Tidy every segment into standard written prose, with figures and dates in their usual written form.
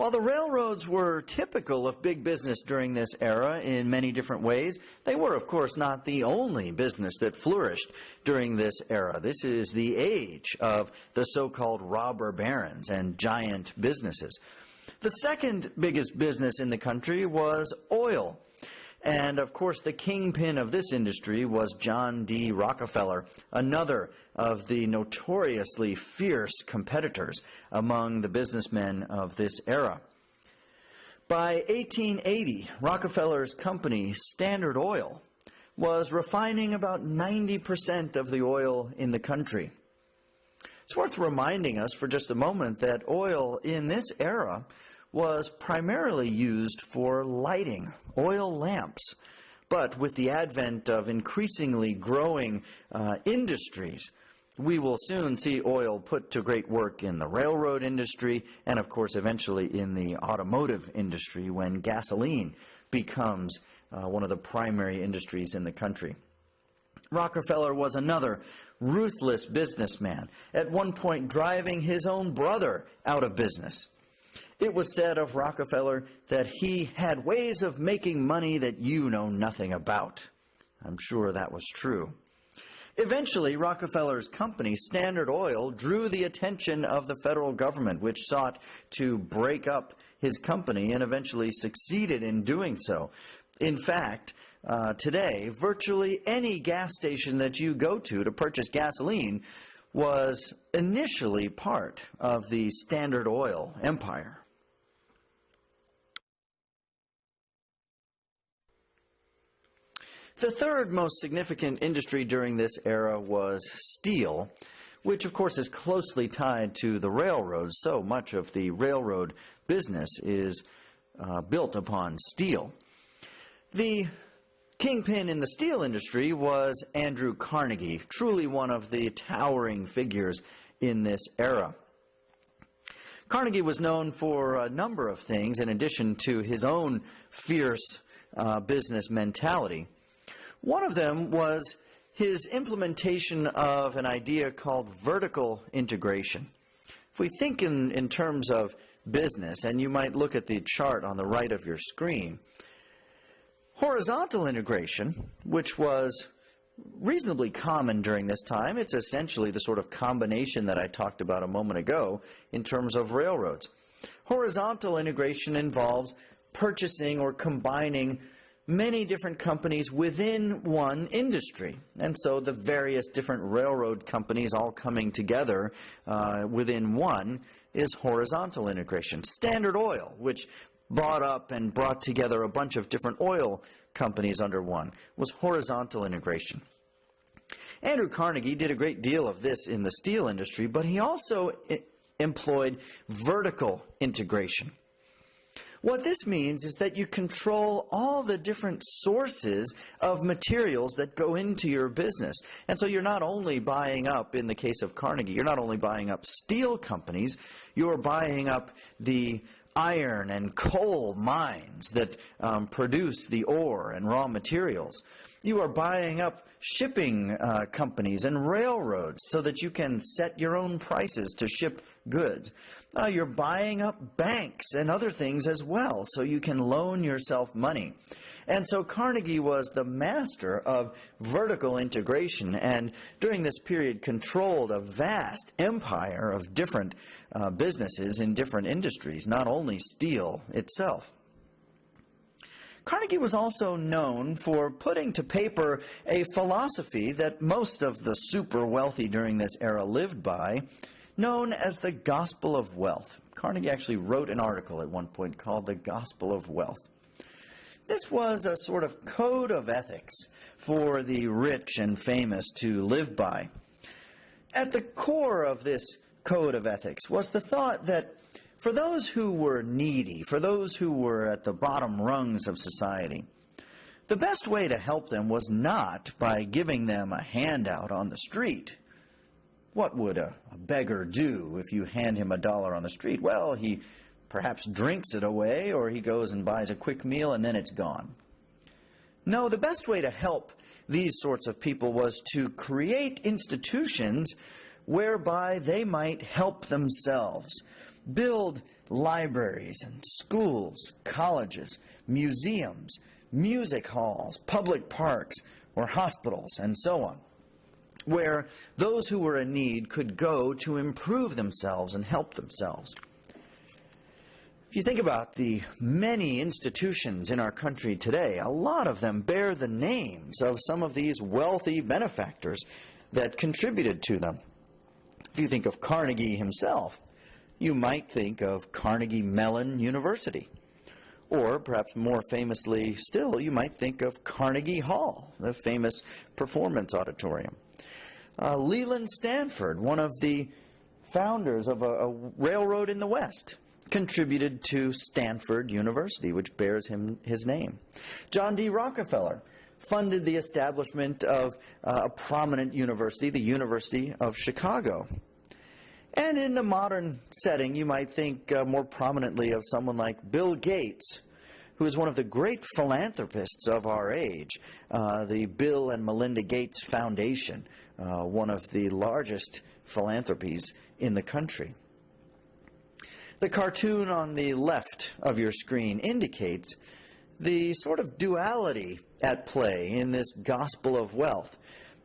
While the railroads were typical of big business during this era in many different ways, they were, of course, not the only business that flourished during this era. This is the age of the so-called robber barons and giant businesses. The second biggest business in the country was oil. And, of course, the kingpin of this industry was John D. Rockefeller, another of the notoriously fierce competitors among the businessmen of this era. By 1880, Rockefeller's company, Standard Oil, was refining about 90% of the oil in the country. It's worth reminding us for just a moment that oil in this era was primarily used for lighting, oil lamps. But with the advent of increasingly growing industries, we will soon see oil put to great work in the railroad industry and, of course, eventually in the automotive industry when gasoline becomes one of the primary industries in the country. Rockefeller was another ruthless businessman, at one point driving his own brother out of business. It was said of Rockefeller that he had ways of making money that you know nothing about. I'm sure that was true. Eventually, Rockefeller's company, Standard Oil, drew the attention of the federal government, which sought to break up his company and eventually succeeded in doing so. In fact, today, virtually any gas station that you go to purchase gasoline was initially part of the Standard Oil empire. The third most significant industry during this era was steel, which of course is closely tied to the railroads. So much of the railroad business is built upon steel. The kingpin in the steel industry was Andrew Carnegie, truly one of the towering figures in this era. Carnegie was known for a number of things in addition to his own fierce business mentality. One of them was his implementation of an idea called vertical integration. If we think in terms of business, and you might look at the chart on the right of your screen, horizontal integration, which was reasonably common during this time, it's essentially the sort of combination that I talked about a moment ago in terms of railroads. Horizontal integration involves purchasing or combining many different companies within one industry. And so the various different railroad companies all coming together within one is horizontal integration. Standard Oil, which bought up and brought together a bunch of different oil companies under one, was horizontal integration. Andrew Carnegie did a great deal of this in the steel industry, but he also employed vertical integration. What this means is that you control all the different sources of materials that go into your business. And so you're not only buying up, in the case of Carnegie, you're not only buying up steel companies, you're buying up the iron and coal mines that produce the ore and raw materials. You are buying up shipping companies and railroads so that you can set your own prices to ship goods. You're buying up banks and other things as well so you can loan yourself money. And so Carnegie was the master of vertical integration, and during this period controlled a vast empire of different businesses in different industries, not only steel itself. Carnegie was also known for putting to paper a philosophy that most of the super wealthy during this era lived by, known as the Gospel of Wealth. Carnegie actually wrote an article at one point called the Gospel of Wealth. This was a sort of code of ethics for the rich and famous to live by. At the core of this code of ethics was the thought that for those who were needy, for those who were at the bottom rungs of society, the best way to help them was not by giving them a handout on the street. What would a beggar do if you hand him $1 on the street? Well, he perhaps drinks it away, or he goes and buys a quick meal and then it's gone. No, the best way to help these sorts of people was to create institutions whereby they might help themselves. build libraries and schools, colleges, museums, music halls, public parks, or hospitals, and so on, where those who were in need could go to improve themselves and help themselves. If you think about the many institutions in our country today, a lot of them bear the names of some of these wealthy benefactors that contributed to them. If you think of Carnegie himself, you might think of Carnegie Mellon University. Or perhaps more famously still, you might think of Carnegie Hall, the famous performance auditorium. Leland Stanford, one of the founders of a railroad in the West, contributed to Stanford University, which bears his name. John D. Rockefeller funded the establishment of a prominent university, the University of Chicago. And in the modern setting, you might think more prominently of someone like Bill Gates, who is one of the great philanthropists of our age, the Bill and Melinda Gates Foundation, one of the largest philanthropies in the country. The cartoon on the left of your screen indicates the sort of duality at play in this gospel of wealth.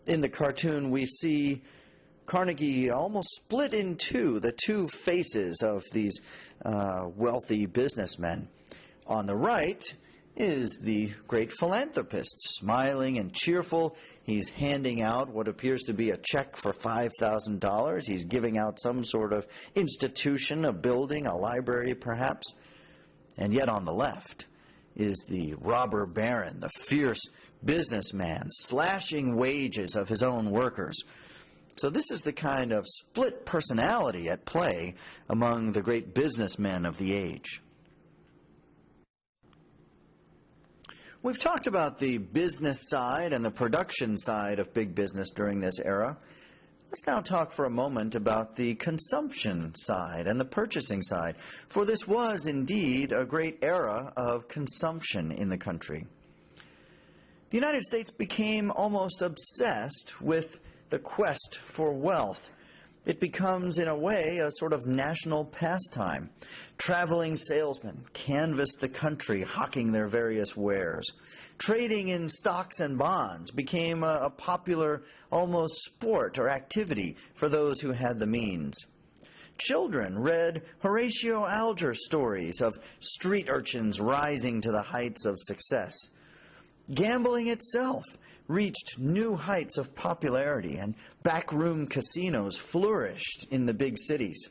In the cartoon, we see Carnegie almost split in two, the two faces of these wealthy businessmen. On the right is the great philanthropist, smiling and cheerful. He's handing out what appears to be a check for $5,000. He's giving out some sort of institution, a building, a library perhaps. And yet on the left is the robber baron, the fierce businessman, slashing wages of his own workers. So this is the kind of split personality at play among the great businessmen of the age. We've talked about the business side and the production side of big business during this era. Let's now talk for a moment about the consumption side and the purchasing side, for this was indeed a great era of consumption in the country. The United States became almost obsessed with the quest for wealth. It becomes, in a way, a sort of national pastime. Traveling salesmen canvassed the country, hawking their various wares. Trading in stocks and bonds became a popular, almost sport or activity for those who had the means. Children read Horatio Alger stories of street urchins rising to the heights of success. Gambling itself reached new heights of popularity, and backroom casinos flourished in the big cities.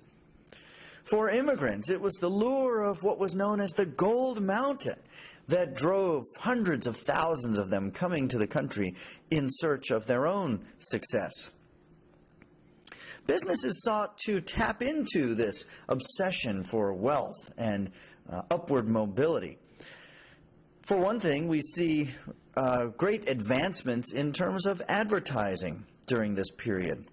For immigrants, it was the lure of what was known as the Gold Mountain that drove hundreds of thousands of them coming to the country in search of their own success. Businesses sought to tap into this obsession for wealth and upward mobility. For one thing, we see great advancements in terms of advertising during this period.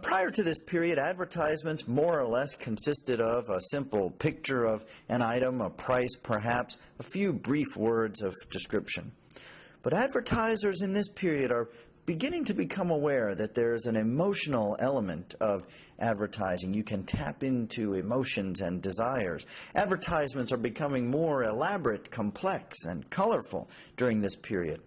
Prior to this period, advertisements more or less consisted of a simple picture of an item, a price perhaps, a few brief words of description. But advertisers in this period are beginning to become aware that there's an emotional element of advertising. You can tap into emotions and desires. Advertisements are becoming more elaborate, complex, and colorful during this period.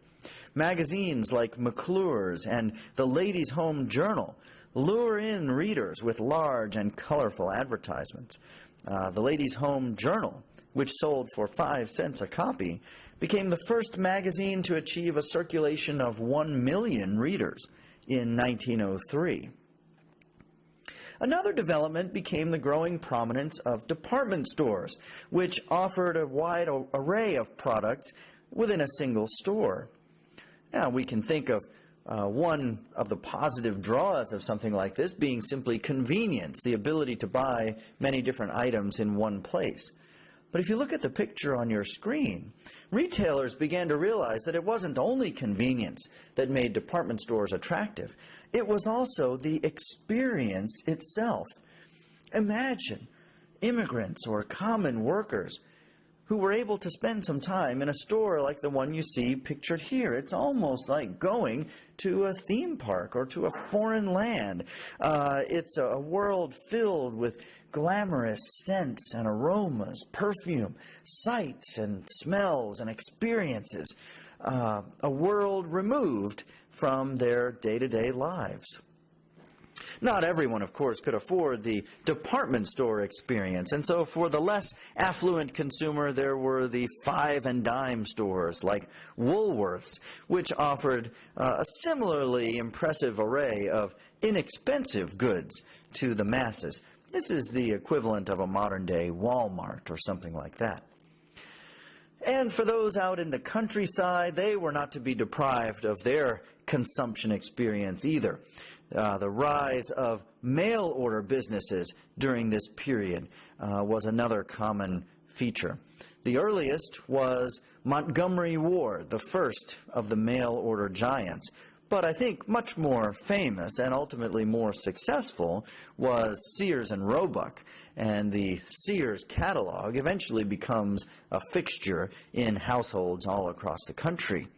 Magazines like McClure's and the Ladies' Home Journal lure in readers with large and colorful advertisements. The Ladies' Home Journal, which sold for 5 cents a copy, became the first magazine to achieve a circulation of 1 million readers in 1903. Another development became the growing prominence of department stores, which offered a wide array of products within a single store. Now, we can think of one of the positive draws of something like this being simply convenience, the ability to buy many different items in one place. But if you look at the picture on your screen, retailers began to realize that it wasn't only convenience that made department stores attractive. It was also the experience itself. Imagine immigrants or common workers who were able to spend some time in a store like the one you see pictured here. It's almost like going to a theme park or to a foreign land. It's a world filled with glamorous scents and aromas, perfume, sights and smells and experiences, a world removed from their day-to-day lives. Not everyone, of course, could afford the department store experience, and so for the less affluent consumer, there were the five and dime stores like Woolworth's, which offered a similarly impressive array of inexpensive goods to the masses. This is the equivalent of a modern-day Walmart or something like that. And for those out in the countryside, they were not to be deprived of their consumption experience either. The rise of mail-order businesses during this period was another common feature. The earliest was Montgomery Ward, the first of the mail-order giants. But I think much more famous and ultimately more successful was Sears and Roebuck, and the Sears catalog eventually becomes a fixture in households all across the country.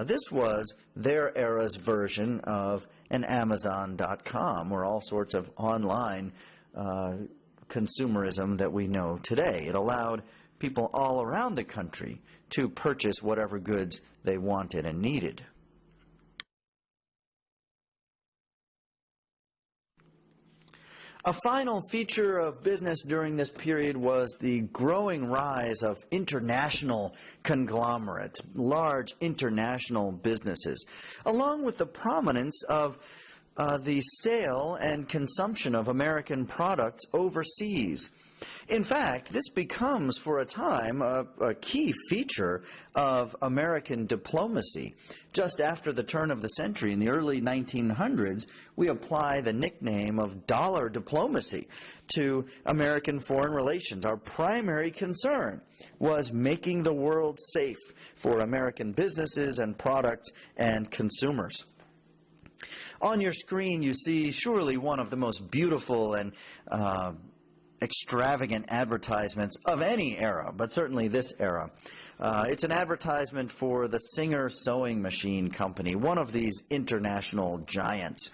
This was their era's version of an Amazon.com, or all sorts of online consumerism that we know today. It allowed people all around the country to purchase whatever goods they wanted and needed. A final feature of business during this period was the growing rise of international conglomerates, large international businesses, along with the prominence of the sale and consumption of American products overseas. In fact, this becomes, for a time, a key feature of American diplomacy. Just after the turn of the century, in the early 1900s, we apply the nickname of dollar diplomacy to American foreign relations. Our primary concern was making the world safe for American businesses and products and consumers. On your screen, you see surely one of the most beautiful and extravagant advertisements of any era, but certainly this era. It's an advertisement for the Singer Sewing Machine Company, one of these international giants.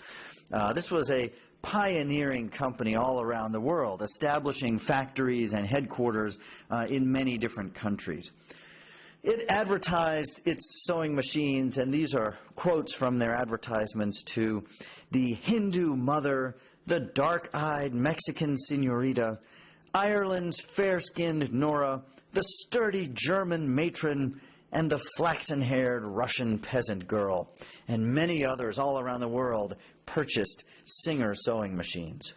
This was a pioneering company all around the world, establishing factories and headquarters in many different countries. It advertised its sewing machines, and these are quotes from their advertisements, to the Hindu mother, the dark-eyed Mexican senorita, Ireland's fair-skinned Nora, the sturdy German matron, and the flaxen-haired Russian peasant girl, and many others all around the world purchased Singer sewing machines.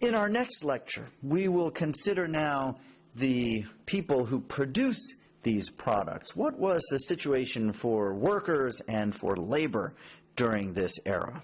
In our next lecture, we will consider now the people who produce these products. What was the situation for workers and for labor during this era?